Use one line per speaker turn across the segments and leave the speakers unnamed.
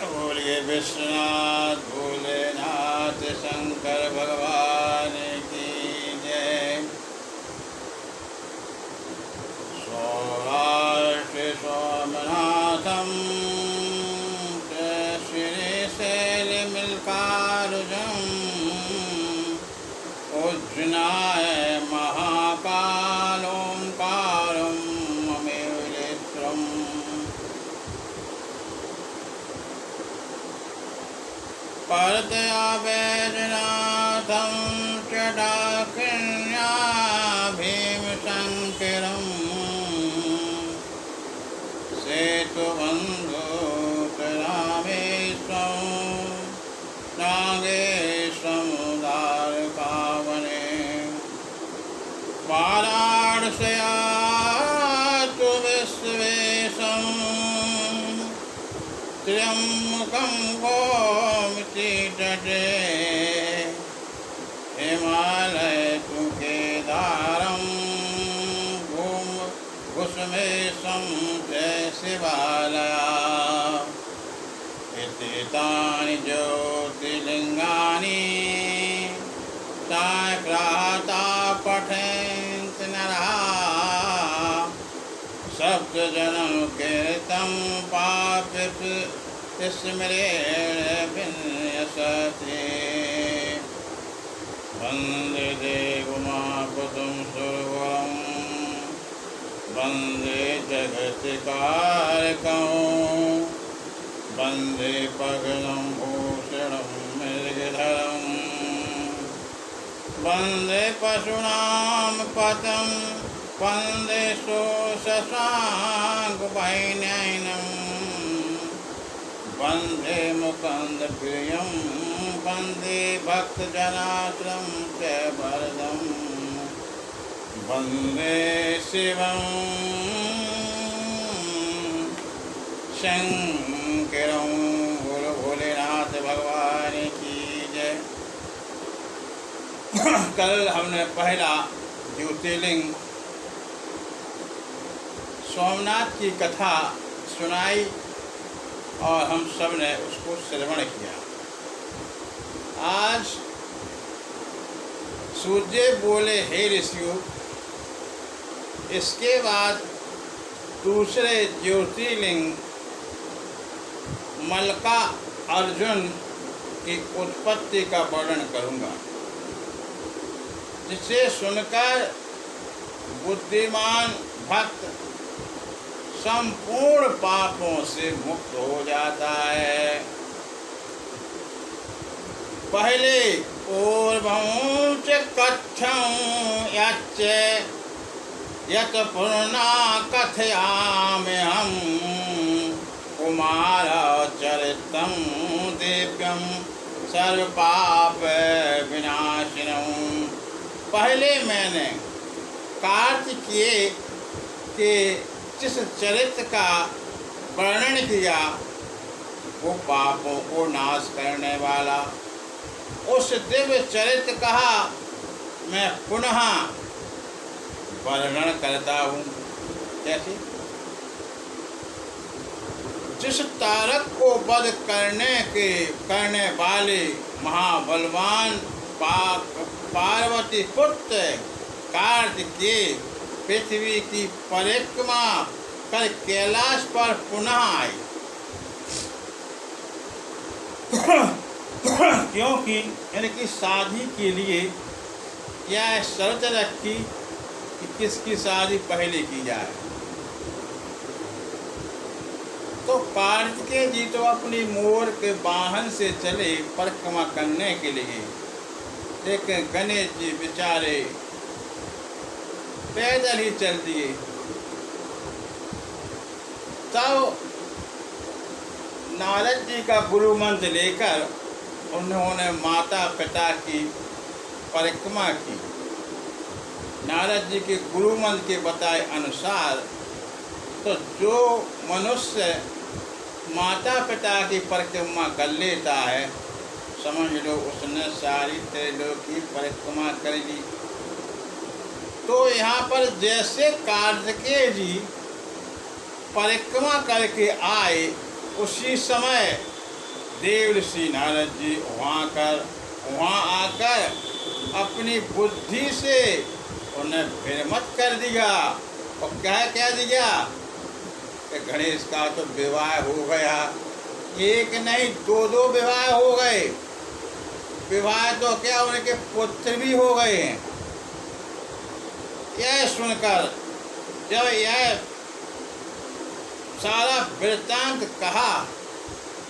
बोलिए विश्वनाथ भोलेनाथ शंकर भगवान की जय। सौराष्ट्र सोमनाथम श्रीशैलमिल्कारुजम उज्जनाय महाकालोंकारं ममेवलेत्रम्। परतया वैजनाथं चटाकिन्या भीमशङ्करं सेतुबन्धुतरामेश्वरं नागेशमुदारकावने। वाराणस्या तु विश्वेशं त्र्यम्बकं गोमती तटे हिमालय तु केदारं कुसुमेशं जय शिवालया। इति तानि ज्योतिर्लिङ्गानि सायंप्रातः पठन्ति नरः सप्तजनं कीर्तं पापे स्मरेण विन्यसति। वन्दे देवमापदं सुरवरं वन्दे जगत्कारकं वन्दे पगलं भूषणं मृगधरं वन्दे पशूनां पतं वन्दे शशाङ्कवैनयनं वन्दे मुकुन्दप्रियं वन्दे भक्तजनाश्रं च वरदं वन्दे शिवं शंकरं। बोलो भोलेनाथ भगवान की जय। कल हमने पहला ज्योतिर्लिंग सोमनाथ की कथा सुनाई और हम सब ने उसको श्रवण किया। आज सूर्य बोले हे ऋषियों, इसके बाद दूसरे ज्योतिर्लिंग मल्का अर्जुन की उत्पत्ति का वर्णन करूंगा, जिसे सुनकर बुद्धिमान भक्त संपूर्ण पापों से मुक्त हो जाता है। पहले पूर्वं च कथं यत् पुनः कथयाम्यहं कुमारचरितं दिव्यं सर्वपाप विनाशिनं। पहले मैंने कार्तिकेय के जिस चरित्र का वर्णन किया वो पापों को नाश करने वाला, उस दिव्य चरित्र कहा मैं पुनः वर्णन करता हूँ। कैसे? जिस तारक को वध करने वाले महाबलवान पार्वती पुत्र कार्तिकेय पृथ्वी की परिक्रमा कर कैलाश पर पुनः आए, क्योंकि इनकी शादी के लिए यह शर्त रखी कि किसकी शादी पहले की जाए। तो कार्तिकेय जी तो अपनी मोर के वाहन से चले परिक्रमा करने के लिए, लेकिन गणेश जी बेचारे पैदल ही चल दिए। तब नारद जी का गुरु मंत्र लेकर उन्होंने माता पिता की परिक्रमा की। नारद जी के गुरु मंत्र के बताए अनुसार तो जो मनुष्य माता पिता की परिक्रमा कर लेता है, समझ लो उसने सारी त्रिलोक की परिक्रमा कर ली। तो यहाँ पर जैसे कार्तिकेय जी परिक्रमा करके आए, उसी समय देव ऋषि नारद जी वहाँ आकर अपनी बुद्धि से उन्हें भ्रमित कर दिया और क्या दिया कि गणेश का तो विवाह हो गया, एक नहीं दो विवाह हो गए, विवाह तो क्या उनके पुत्र भी हो गए हैं। यह सुनकर जब यह सारा वृत्तांत कहा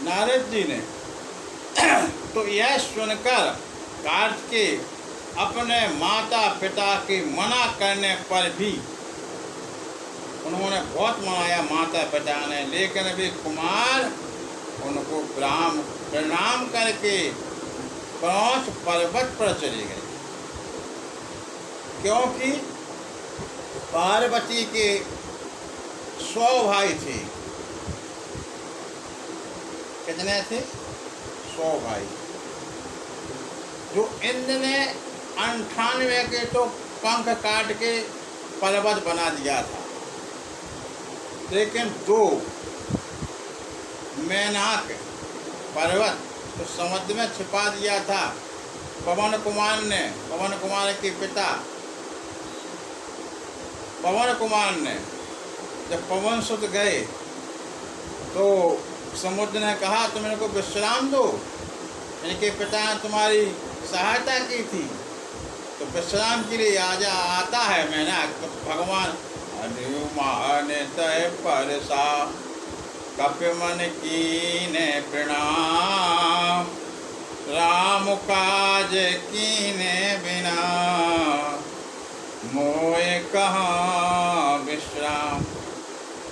नारद जी ने तो यह सुनकर कार्तिकेय अपने माता पिता के मना करने पर भी, उन्होंने बहुत मनाया माता पिता ने, लेकिन भी कुमार उनको प्रणाम करके क्रौंच पर्वत पर चले गए, क्योंकि पार्वती के 100 भाई थे। कितने थे? 100 भाई, जो इंद्र ने 98 के तो पंख काट के पर्वत बना दिया था, लेकिन 2 मैनाक पर्वत तो समुद्र में छिपा दिया था। पवन कुमार के पिता पवन कुमार ने जब पवन सुत गए तो समुद्र ने कहा तुम इनको विश्राम दो, इनके पिता ने तुम्हारी सहायता की थी तो विश्राम के लिए आता है मैनाक। तो भगवान हनुमान तय परसा कपि मन कीने प्रणाम, राम काज कीने बिना मोए कहाँ विश्राम।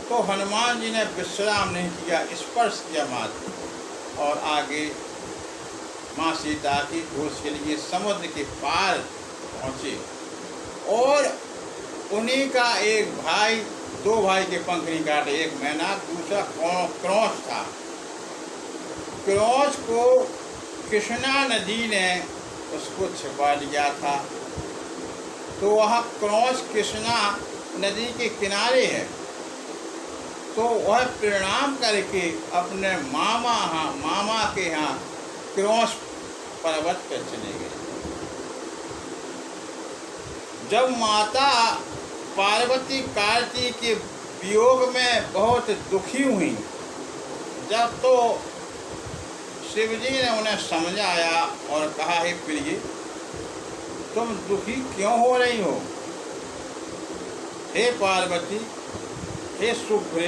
तो हनुमान जी ने विश्राम नहीं किया, स्पर्श किया मात्र, और आगे माँ सीता की खोज के लिए समुद्र के पार पहुँचे। और उन्हीं का एक भाई, 2 भाई के पंख नहीं काटे, एक मैनाक दूसरा क्रौंच था। क्रौंच को कृष्णा नदी ने उसको छिपा लिया था, तो वह क्रौंच कृष्णा नदी के किनारे है। तो वह प्रणाम करके अपने मामा के यहाँ क्रौंच पर्वत पर चले गए। जब माता पार्वती कार्तिक के वियोग में बहुत दुखी हुई, जब तो शिवजी ने उन्हें समझाया और कहा हे प्रिय, तुम दुखी क्यों हो रही हो? हे पार्वती, हे शुभ्रे,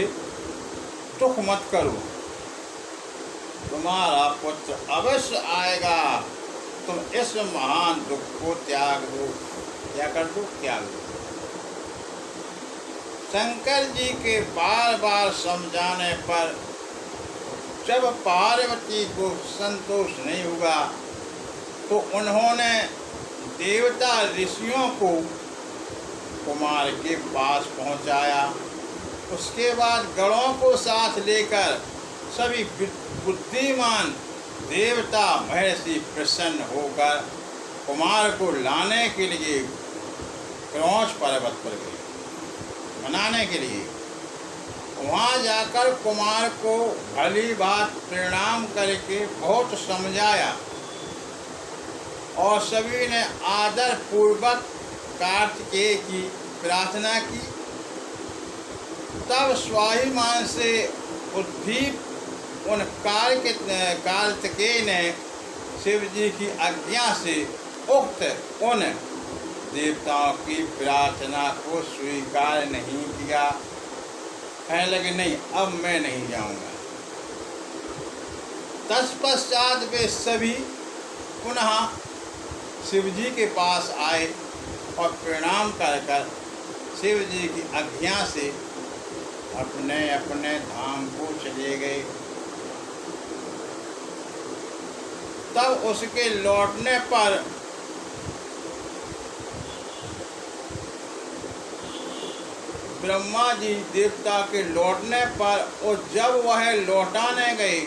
दुख मत करो, तुम्हारा पुत्र अवश्य आएगा, तुम इस महान दुख को त्याग दो। क्या कर दो? त्याग दो। शंकर जी के बार बार समझाने पर जब पार्वती को संतोष नहीं हुआ तो उन्होंने देवता ऋषियों को कुमार के पास पहुंचाया। उसके बाद गणों को साथ लेकर सभी बुद्धिमान देवता महर्षि प्रसन्न होकर कुमार को लाने के लिए क्रौंच पर्वत पर गए, मनाने के लिए। वहाँ जाकर कुमार को भली बात प्रणाम करके बहुत समझाया और सभी ने आदर पूर्वक कार्तिकेय की प्रार्थना की। तब स्वाभिमान से उद्दीप उन कार्तिकेय ने शिव जी की आज्ञा से उक्त उन देवताओं की प्रार्थना को स्वीकार नहीं किया। कहने लगे नहीं, अब मैं नहीं जाऊंगा। तत्पश्चात वे सभी पुनः शिव जी के पास आए और प्रणाम कर शिव जी की आज्ञा से अपने अपने धाम को चले गए। तब उसके लौटने पर ब्रह्मा जी देवता के लौटने पर, और जब वह लौटाने गए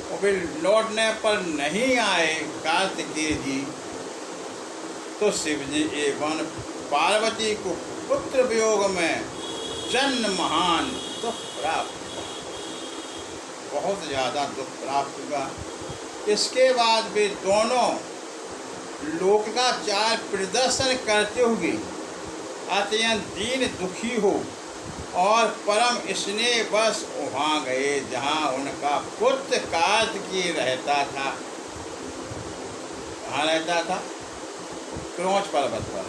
और वे लौटने पर नहीं आए कार्तिकेय जी, तो शिव जी एवं पार्वती को पुत्र वियोग में जन्म महान दुख प्राप्त हुआ। बहुत ज़्यादा दुख प्राप्त हुआ। इसके बाद वे दोनों लोक का चार प्रदर्शन करते हुए अत्यंत दीन दुखी हो और परम स्नेहवश वहाँ गए जहाँ उनका पुत्र कार्तिकेय रहता था। कहाँ रहता था? क्रौंच पर्वत पर।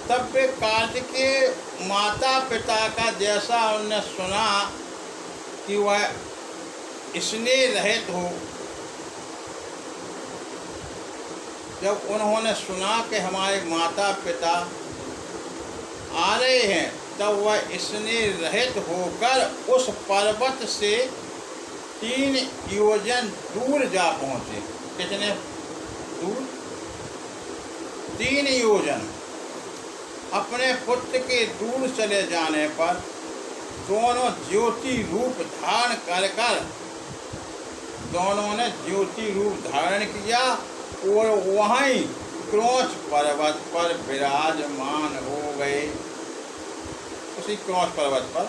तब वे कार्तिकेय माता पिता का जैसा उन्होंने सुना कि वह स्नेह रहित हो, जब उन्होंने सुना कि हमारे माता पिता आ रहे हैं, तब वह स्नेह रहित होकर उस पर्वत से 3 योजन दूर जा पहुँचे। कितने दूर? 3 योजन। अपने पुत्र के दूर चले जाने पर दोनों ज्योति रूप धारण कर दोनों ने ज्योति रूप धारण किया और वहीं क्रौंच पर्वत पर विराजमान हो गए। उसी क्रौंच पर्वत पर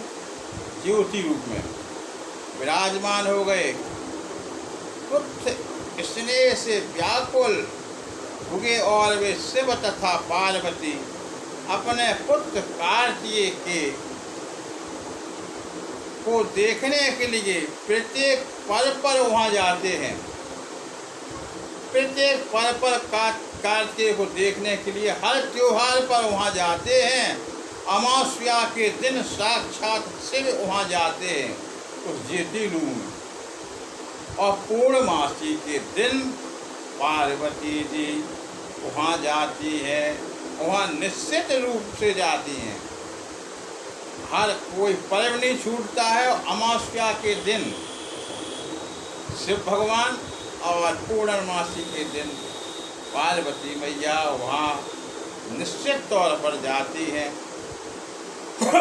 ज्योति रूप में विराजमान हो गए। पुत्र स्नेह से व्याकुल हुए और वे शिव तथा पार्वती अपने पुत्र कार्तिकेय को देखने के लिए प्रत्येक पर्व पर वहाँ जाते हैं। प्रत्येक पर्व पर कार्तिकेय को देखने के लिए हर त्योहार पर वहाँ जाते हैं। अमावस्या के दिन साक्षात शिव वहाँ जाते हैं उस ज्योति रूप में, और पूर्णमासी के दिन पार्वती जी वहाँ जाती है। वहाँ निश्चित रूप से जाती हैं। हर कोई पर्व नहीं छूटता है। अमावस्या के दिन शिव भगवान और पूर्णमासी के दिन पार्वती मैया वहाँ निश्चित तौर पर जाती हैं।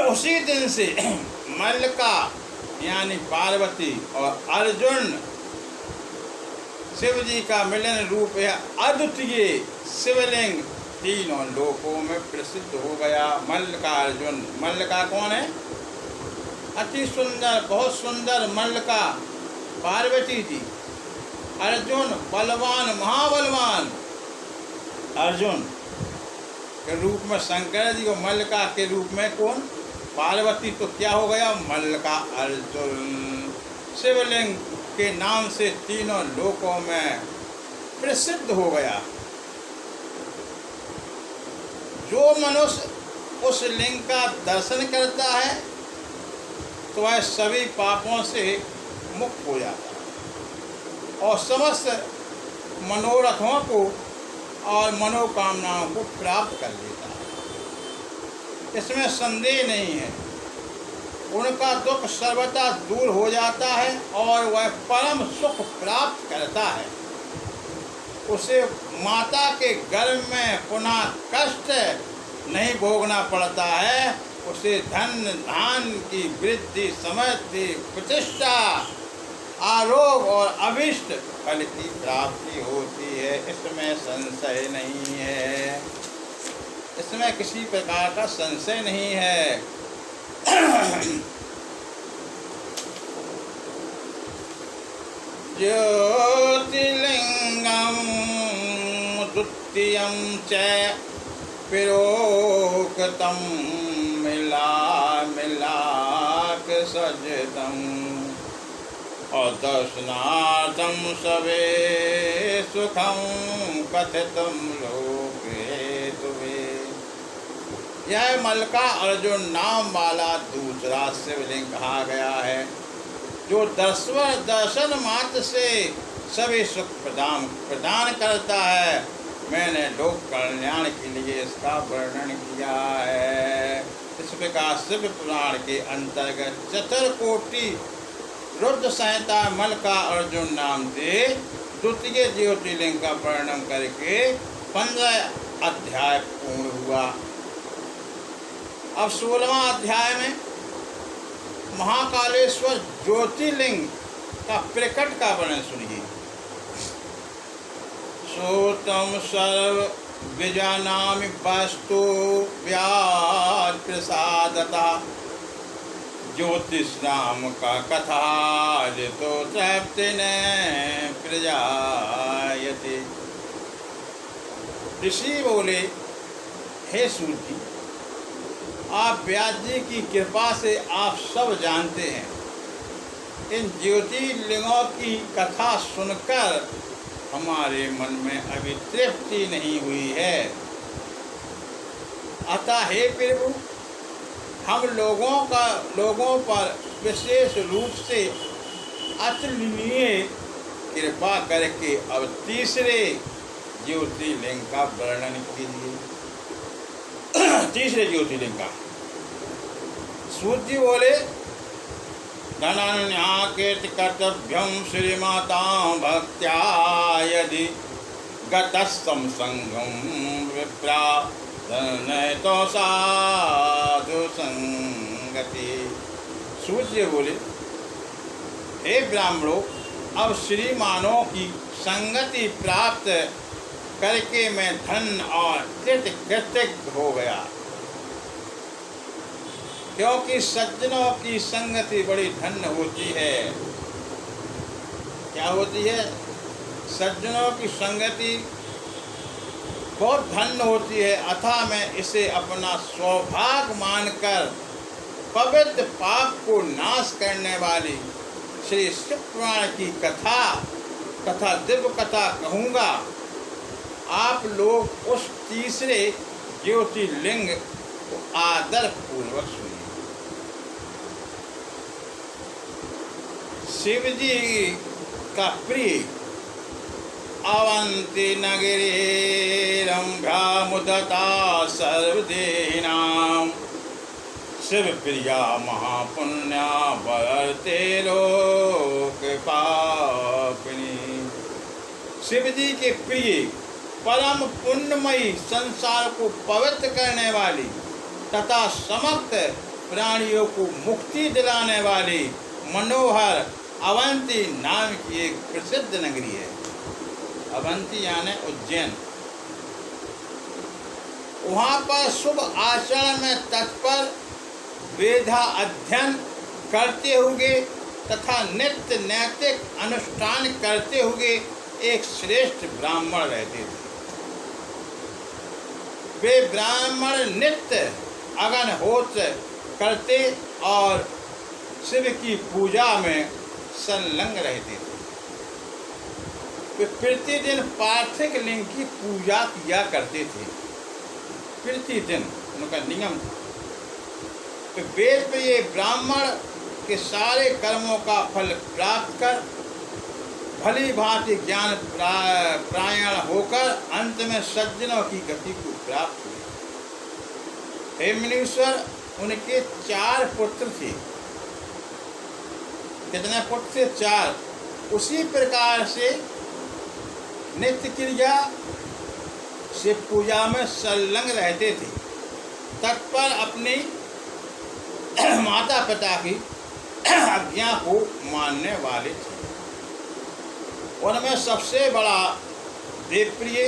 उसी दिन से मल्लिका यानी पार्वती और अर्जुन शिव जी का मिलन रूप है अद्वितीय शिवलिंग तीनों लोकों में प्रसिद्ध हो गया। मल्लिका अर्जुन। मल्लिका कौन है? अति सुंदर, बहुत सुंदर मल्लिका पार्वती जी। अर्जुन बलवान, महाबलवान अर्जुन के रूप में शंकर जी, और मल्लिका के रूप में कौन? पार्वती। तो क्या हो गया? मल्लिका अर्जुन शिवलिंग के नाम से तीनों लोकों में प्रसिद्ध हो गया। जो मनुष्य उस लिंग का दर्शन करता है तो वह सभी पापों से मुक्त हो जाता है और समस्त मनोरथों को और मनोकामनाओं को प्राप्त कर लेता है। इसमें संदेह नहीं है। उनका दुख सर्वथा दूर हो जाता है और वह परम सुख प्राप्त करता है। उसे माता के गर्भ में पुनः कष्ट नहीं भोगना पड़ता है। उसे धन धान की वृद्धि, समृद्धि, प्रतिष्ठा, आरोग्य और अभिष्ट फल की प्राप्ति होती है। इसमें संशय नहीं है। इसमें किसी प्रकार का संशय नहीं है। ज्योतिर्लिंगम द्वितीयं च पिरोक्तम मिलाक सजतम और दर्शनार्थम सवे सुखम कथितम लोके तुवे। यह मल्लिका अर्जुन नाम वाला दूसरा शिवलिंग कहा गया है, जो दर्शन मात्र से सभी सुख प्रदान करता है। मैंने लोक कल्याण के लिए इसका वर्णन किया है। इस प्रकार शिव पुराण के अंतर्गत चतुर्कोटि रुद्र संहिता मल्लिका अर्जुन नाम से द्वितीय ज्योतिर्लिंग का वर्णन करके 15 अध्याय पूर्ण हुआ। अब 16वां अध्याय में महाकालेश्वर ज्योतिर्लिंग का प्रकट का वर्णन सुनिए। सोतम सर्व विजानामि वस्तु व्याज प्रसादता ज्योतिष राम का कथा तो तृप्ति न प्रजायते। ऋषि बोले, हे सूत जी, आप व्यास जी की कृपा से आप सब जानते हैं, इन ज्योतिर्लिंगों की कथा सुनकर हमारे मन में अभी तृप्ति नहीं हुई है। अतः हे प्रभु, हम लोगों पर विशेष रूप से अतुलनीय कृपा करके अब तीसरे ज्योतिर्लिंग का वर्णन कीजिए। तीसरे ज्योतिर्लिंग का सूत जी बोले, धनन्याकेत कर्तव्यम श्रीमाता भक्त्या यदि गतस्तम संगम विप्रा तो साधु संगति। सूर्य बोले, हे ब्राह्मणों, अब श्रीमानों की संगति प्राप्त करके मैं धन और कृतकृत्य हो गया, क्योंकि सज्जनों की संगति बड़ी धन्य होती है। क्या होती है? सज्जनों की संगति बहुत धन्य होती है। अतः मैं इसे अपना सौभाग्य मानकर पवित्र पाप को नाश करने वाली श्री शिव पुराण की कथा दिव्य कथा कहूँगा। आप लोग उस तीसरे ज्योतिर्लिंग को आदर पूर्वक सुनिए। शिव जी का प्रिय अवंती नगरी रंभा मुदता सर्वदेहिनां शिव प्रिया महापुण्या वर्ते लोक पापिनी। शिव जी के प्रिय परम पुण्यमयी, संसार को पवित्र करने वाली तथा समस्त प्राणियों को मुक्ति दिलाने वाली मनोहर अवंती नाम की एक प्रसिद्ध नगरी है। अवंती यानी उज्जैन। वहाँ पर शुभ आचरण में तत्पर, वेदा अध्ययन करते हुए तथा नित्य नैतिक अनुष्ठान करते हुए एक श्रेष्ठ ब्राह्मण रहते थे। वे ब्राह्मण नित्य अग्निहोत्र करते और शिव की पूजा में संलग्न रहते थे। वे प्रतिदिन पार्थिव लिंग की पूजा किया करते थे। प्रतिदिन उनका नियम था। तो वेद में ये ब्राह्मण के सारे कर्मों का फल प्राप्त कर भली भांति ज्ञान प्रायण होकर अंत में सज्जनों की गति को प्राप्त हुए। हे मुनीश्वर, उनके 4 पुत्र थे। कितने पुत्र थे? 4। उसी प्रकार से नित्य क्रिया से पूजा में संलग्न रहते थे, तत्पर अपनी माता पिता की आज्ञा को मानने वाले थे। उनमें सबसे बड़ा देवप्रिय,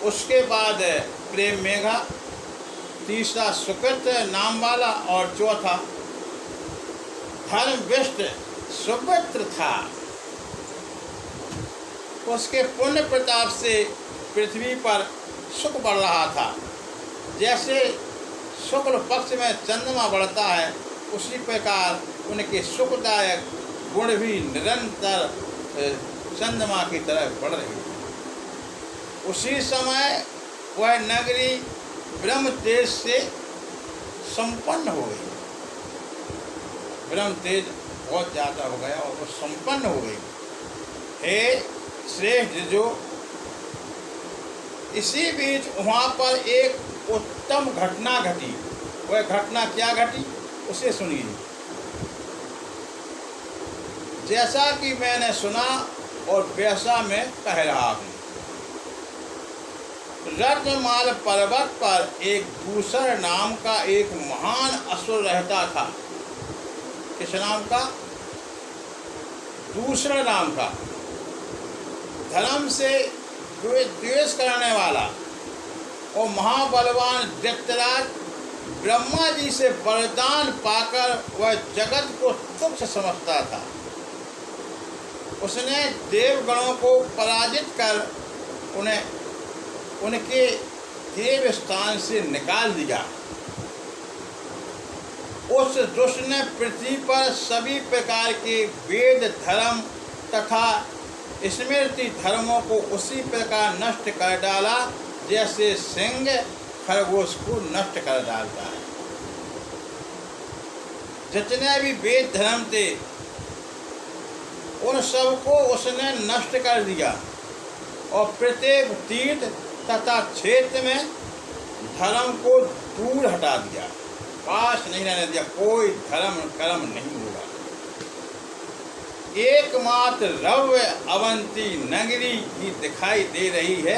उसके बाद प्रेम मेघा, तीसरा सुकृत नाम वाला और चौथा धर्मविष्ट सुमित्र था। उसके पुण्य प्रताप से पृथ्वी पर सुख बढ़ रहा था। जैसे शुक्ल पक्ष में चंद्रमा बढ़ता है, उसी प्रकार उनके सुखदायक गुण भी निरंतर चंद्रमा की तरह बढ़ रही थी। उसी समय वह नगरी ब्रह्म तेज से संपन्न हो गई। ब्रह्म तेज बहुत ज़्यादा हो गया और वो संपन्न हो गई। हे श्रेष्ठ जो, इसी बीच वहाँ पर एक उत्तम घटना घटी। वह घटना क्या घटी उसे सुनिए। जैसा कि मैंने सुना और वैसा मैं कह रहा हूँ। रत्नमाल पर्वत पर एक दूसर नाम का एक महान असुर रहता था। किस नाम का? दूसरा नाम का। धर्म से द्वेष करने वाला और महाबलवान दैत्यराज ब्रह्मा जी से वरदान पाकर वह जगत को तुच्छ समझता था। उसने देवगणों को पराजित कर उनके देव स्थान से निकाल दिया। उस दुष्ट ने पृथ्वी पर सभी प्रकार के वेद धर्म तथा स्मृति धर्मों को उसी प्रकार नष्ट कर डाला जैसे सिंह खरगोश को नष्ट कर डालता है। जितने भी वेद धर्म थे उन सबको उसने नष्ट कर दिया और प्रत्येक तीर्थ तथा क्षेत्र में धर्म को दूर हटा दिया, पास नहीं रहने दिया। कोई धर्म कर्म नहीं होगा। एकमात्र रव्य अवंती नगरी ही दिखाई दे रही है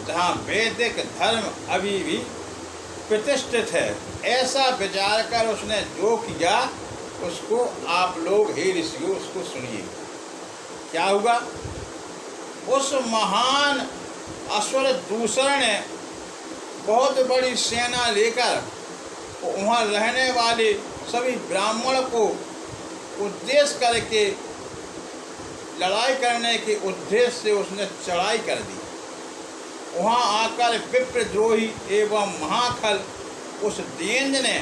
जहाँ वैदिक धर्म अभी भी प्रतिष्ठित है। ऐसा विचार कर उसने जो किया उसको आप लोग हे ऋषियों उसको सुनिए। क्या हुआ? उस महान असुर दूसर ने बहुत बड़ी सेना लेकर वहाँ रहने वाले सभी ब्राह्मण को उद्देश्य करके लड़ाई करने के उद्देश्य से उसने चढ़ाई कर दी। वहाँ आकर विप्रद्रोही एवं महाखल उस देंज ने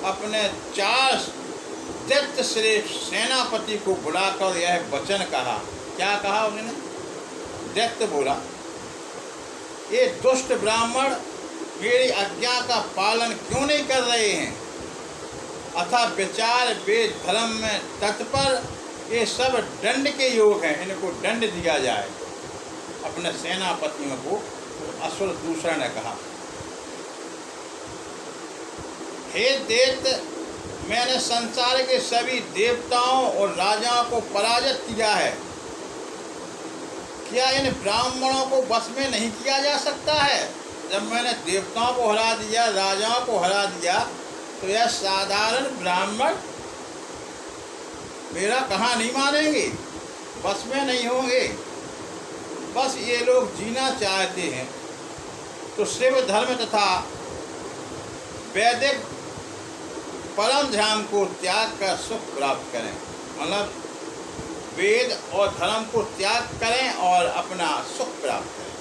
अपने 4 दैत्यश्रेष्ठ सेनापति को बुलाकर यह वचन कहा। क्या कहा उन्होंने? दैत्य बोला, ये दुष्ट ब्राह्मण मेरी आज्ञा का पालन क्यों नहीं कर रहे हैं? अतः विचार वेद धर्म में तत्पर ये सब दंड के योग हैं, इनको दंड दिया जाए। अपने सेनापतियों को असुर दूसरा ने कहा, हे दैत्य, मैंने संसार के सभी देवताओं और राजाओं को पराजित किया है। क्या इन ब्राह्मणों को बस में नहीं किया जा सकता है? जब मैंने देवताओं को हरा दिया, राजाओं को हरा दिया, तो यह साधारण ब्राह्मण मेरा कहाँ नहीं मानेंगे, बस में नहीं होंगे। बस ये लोग जीना चाहते हैं तो शिव धर्म तथा वैदिक परम ध्यान को त्याग कर सुख प्राप्त करें। मतलब वेद और धर्म को त्याग करें और अपना सुख प्राप्त करें,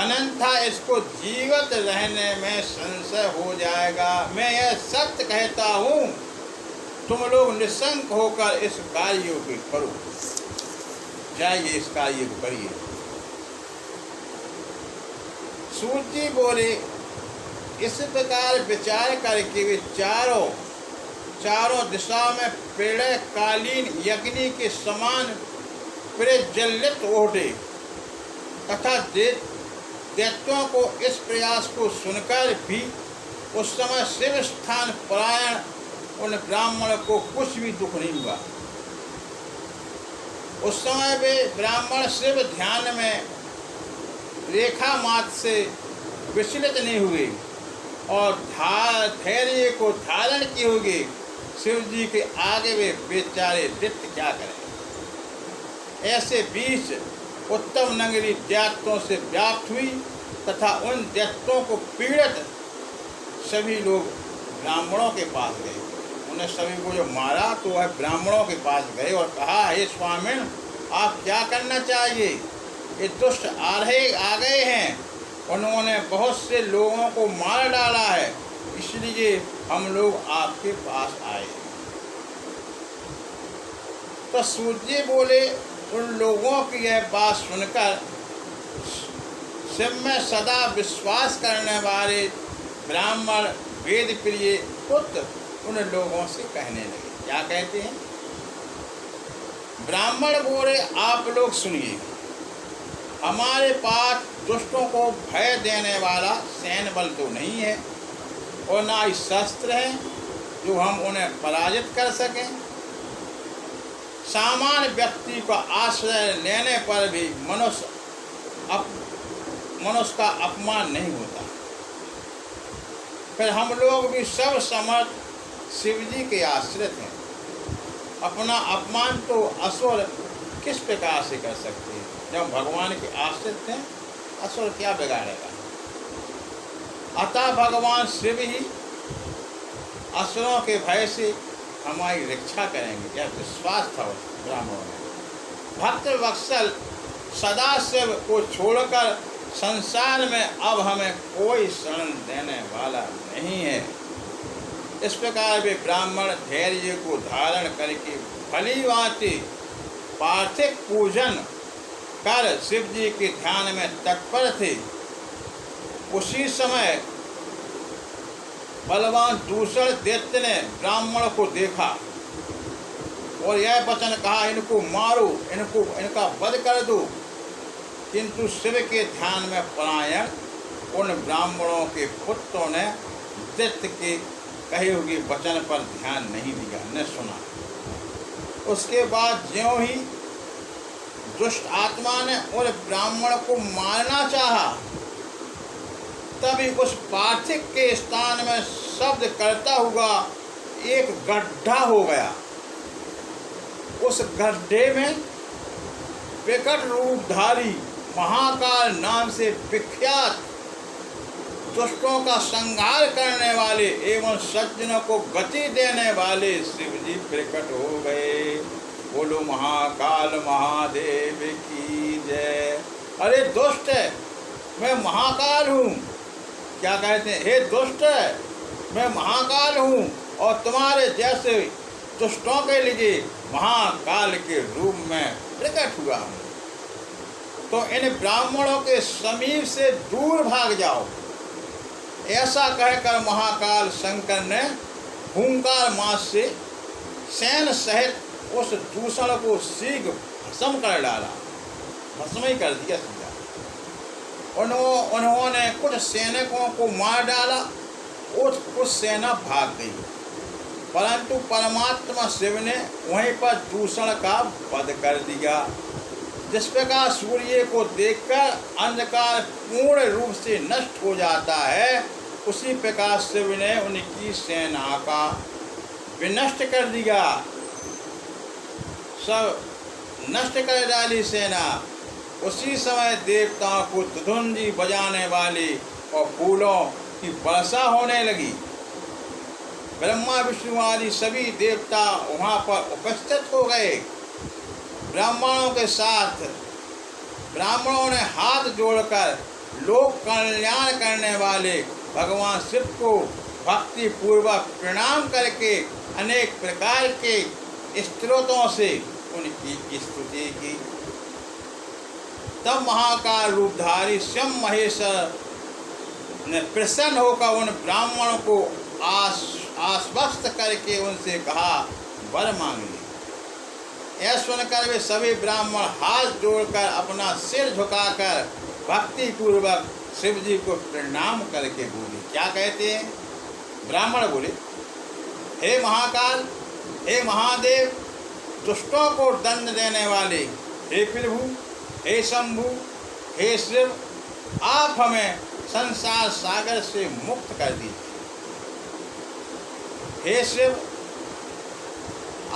अन्यथा इसको जीवित रहने में संशय हो जाएगा। मैं यह सत्य कहता हूँ, तुम लोग निशंक होकर इस कार्य को करो। जाइए, इस कार्य को करिए। सूत जी बोले, इस प्रकार विचार करके वे चारों दिशा में पेड़े कालीन यज्ञ के समान प्रज्वलित उठे तथा दैत्यों को इस प्रयास को सुनकर भी उस समय शिव स्थान परायण उन ब्राह्मण को कुछ भी दुख नहीं हुआ। उस समय वे ब्राह्मण शिव ध्यान में रेखा मात्र से विचलित नहीं हुए और धैर्य को धारण किए हुए शिव जी के आगे वे बेचारे दैत्य क्या करें। ऐसे बीच उत्तम नगरी दैत्यों से व्याप्त हुई तथा उन दैत्यों को पीड़ित सभी लोग ब्राह्मणों के पास गए। उन्हें सभी को जो मारा तो वह ब्राह्मणों के पास गए और कहा, हे स्वामिन, आप क्या करना चाहिए? ये दुष्ट आ गए हैं, उन्होंने बहुत से लोगों को मार डाला है, इसलिए हम लोग आपके पास आए। तो सूर्य बोले, उन लोगों की यह बात सुनकर शिव में सदा विश्वास करने वाले ब्राह्मण वेद प्रिय पुत्र उन लोगों से कहने लगे। क्या कहते हैं? ब्राह्मण बोले, आप लोग सुनिए, हमारे पास दुष्टों को भय देने वाला सैन्य बल तो नहीं है और ना ही शस्त्र है जो हम उन्हें पराजित कर सकें। सामान्य व्यक्ति का आश्रय लेने पर भी मनुष्य का अपमान नहीं होता। फिर हम लोग भी सब समर्थ शिव जी के आश्रित हैं, अपना अपमान तो असुर किस प्रकार से कर सकते हैं? जब भगवान के आश्रित हैं, असुर क्या बिगाड़ेगा? अतः भगवान शिव ही असुरों के भय से हमारी रक्षा करेंगे, यह विश्वास था ब्राह्मणों में। भक्त वत्सल सदाशिव को छोड़कर संसार में अब हमें कोई शरण देने वाला नहीं है। इस प्रकार वे ब्राह्मण धैर्य को धारण करके भली भांति पार्थिव पूजन कर शिव जी के ध्यान में तत्पर थे। उसी समय बलवान दूषण दैत्य ने ब्राह्मण को देखा और यह वचन कहा, इनको मारो, इनका वध कर दो। किंतु शिव के ध्यान में परायण उन ब्राह्मणों के पुत्रों ने दैत्य के कहे हुए वचन पर ध्यान नहीं दिया, न सुना। उसके बाद ज्यों ही दुष्ट आत्मा ने उन ब्राह्मण को मारना चाहा, तभी उस पार्थिव के स्थान में शब्द करता हुआ एक गड्ढा हो गया। उस गड्ढे में विकट रूपधारी महाकाल नाम से विख्यात दुष्टों का संहार करने वाले एवं सज्जनों को गति देने वाले शिव जी प्रकट हो गए। बोलो महाकाल महादेव की जय। अरे दुष्ट है, मैं महाकाल हूँ। क्या कहते हैं? हे दुष्ट है, मैं महाकाल हूँ और तुम्हारे जैसे दुष्टों के लिए महाकाल के रूप में प्रकट हुआ हूँ। तो इन ब्राह्मणों के समीप से दूर भाग जाओ। ऐसा कहकर महाकाल शंकर ने हुंकार मास से सैन सहित उस दूषण को शीघ्र भस्म कर डाला, भस्म ही कर दिया सीधा। उन्होंने कुछ सैनिकों को मार डाला और कुछ सेना भाग गई, परंतु परमात्मा शिव ने वहीं पर दूषण का वध कर दिया। जिस प्रकार सूर्य को देखकर अंधकार पूर्ण रूप से नष्ट हो जाता है, उसी प्रकार शिव ने उनकी सेना का विनष्ट कर दिया, सब नष्ट कर डाली सेना। उसी समय देवताओं को धुंधी बजाने वाली और फूलों की वर्षा होने लगी। ब्रह्मा विष्णु आदि सभी देवता वहाँ पर उपस्थित हो गए। ब्राह्मणों के साथ ब्राह्मणों ने हाथ जोड़कर लोक कल्याण करने वाले भगवान शिव को भक्ति पूर्वक प्रणाम करके अनेक प्रकार के स्तोत्रों से उनकी स्तुति की। तब महाकाल रूपधारी स्वयं महेश्वर ने प्रसन्न होकर उन ब्राह्मणों को आश्वस्त करके उनसे कहा, वर मांगिए। यह सुनकर वे सभी ब्राह्मण हाथ जोड़कर अपना सिर झुकाकर भक्ति पूर्वक शिव जी को प्रणाम करके बोले। क्या कहते हैं? ब्राह्मण बोले, हे महाकाल, हे महादेव, दुष्टों को दंड देने वाले, हे प्रभु, हे शंभु, हे शिव, आप हमें संसार सागर से मुक्त कर दीजिए। हे शिव,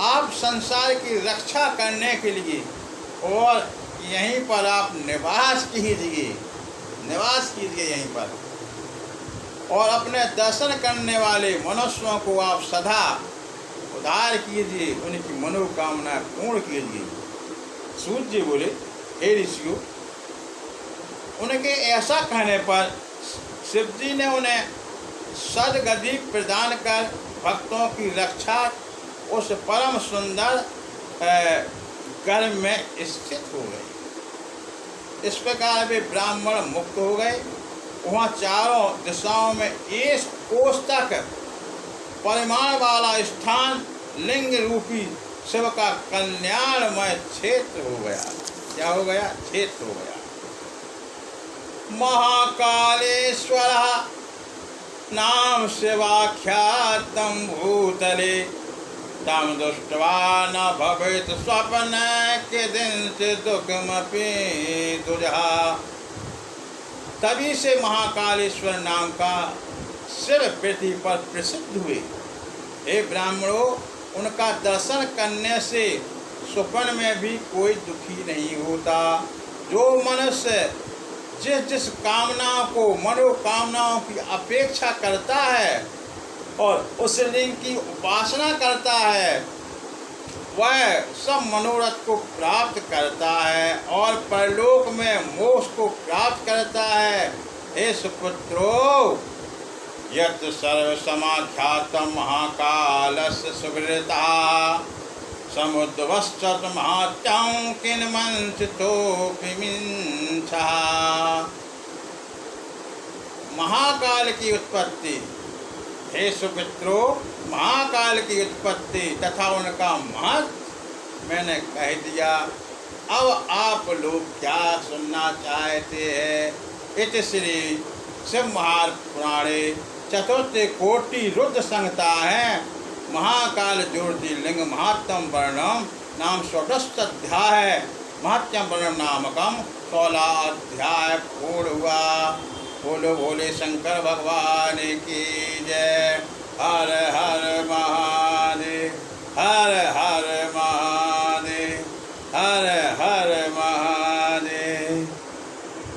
आप संसार की रक्षा करने के लिए और यहीं पर आप निवास कीजिए यहीं पर, और अपने दर्शन करने वाले मनुष्यों को आप सदा उद्धार कीजिए, उनकी मनोकामना पूर्ण कीजिए। सूत जी बोले, हे ऋषियों, उनके ऐसा कहने पर शिव जी ने उन्हें सदगति प्रदान कर भक्तों की रक्षा उस परम सुंदर घर में स्थित हो गए। इस प्रकार वे ब्राह्मण मुक्त हो गए। वहाँ चारों दिशाओं में 1 कोस तक परिमाण वाला स्थान लिंग रूपी शिव का कल्याणमय क्षेत्र हो गया। क्या हो गया? क्षेत्र हो गया। महाकालेश्वर नाम शिवाख्यातम भूतले तम दृष्ट्वा न भवेत् स्वप्न के दिन से दुखमपि दुजहा। तभी से महाकालेश्वर नाम का शिव पृथ्वी पर प्रसिद्ध हुए। हे ब्राह्मणों, उनका दर्शन करने से स्वप्न में भी कोई दुखी नहीं होता। जो मनुष्य जिस जिस कामनाओं को, मनोकामनाओं की अपेक्षा करता है और उस लिंग की उपासना करता है, वह सब मनोरथ को प्राप्त करता है और परलोक में मोक्ष को प्राप्त करता है। हे सुपुत्रो, यत् सर्वसमाख्यातं महाकालस्य सुहृता समुद्भवश्च महात्म्यं किन्वंशितोऽपि मिंसः। महाकाल की उत्पत्ति, हे सुपुत्रो, महाकाल की उत्पत्ति तथा उनका महत्व मैंने कह दिया। अब आप लोग क्या सुनना चाहते हैं? इति श्री शिव महापुराणे चतुर्थ कोटि रुद्र संहिता है महाकाल ज्योतिर्लिंग महात्म वर्णम नाम षोडश अध्याय महात्म वर्णम नामकम 16 अध्याय पूर्ण हुआ। बोलो भोले शंकर भगवान की जय। हर हर महादेव, हर हर महादेव, हर हर महादेव।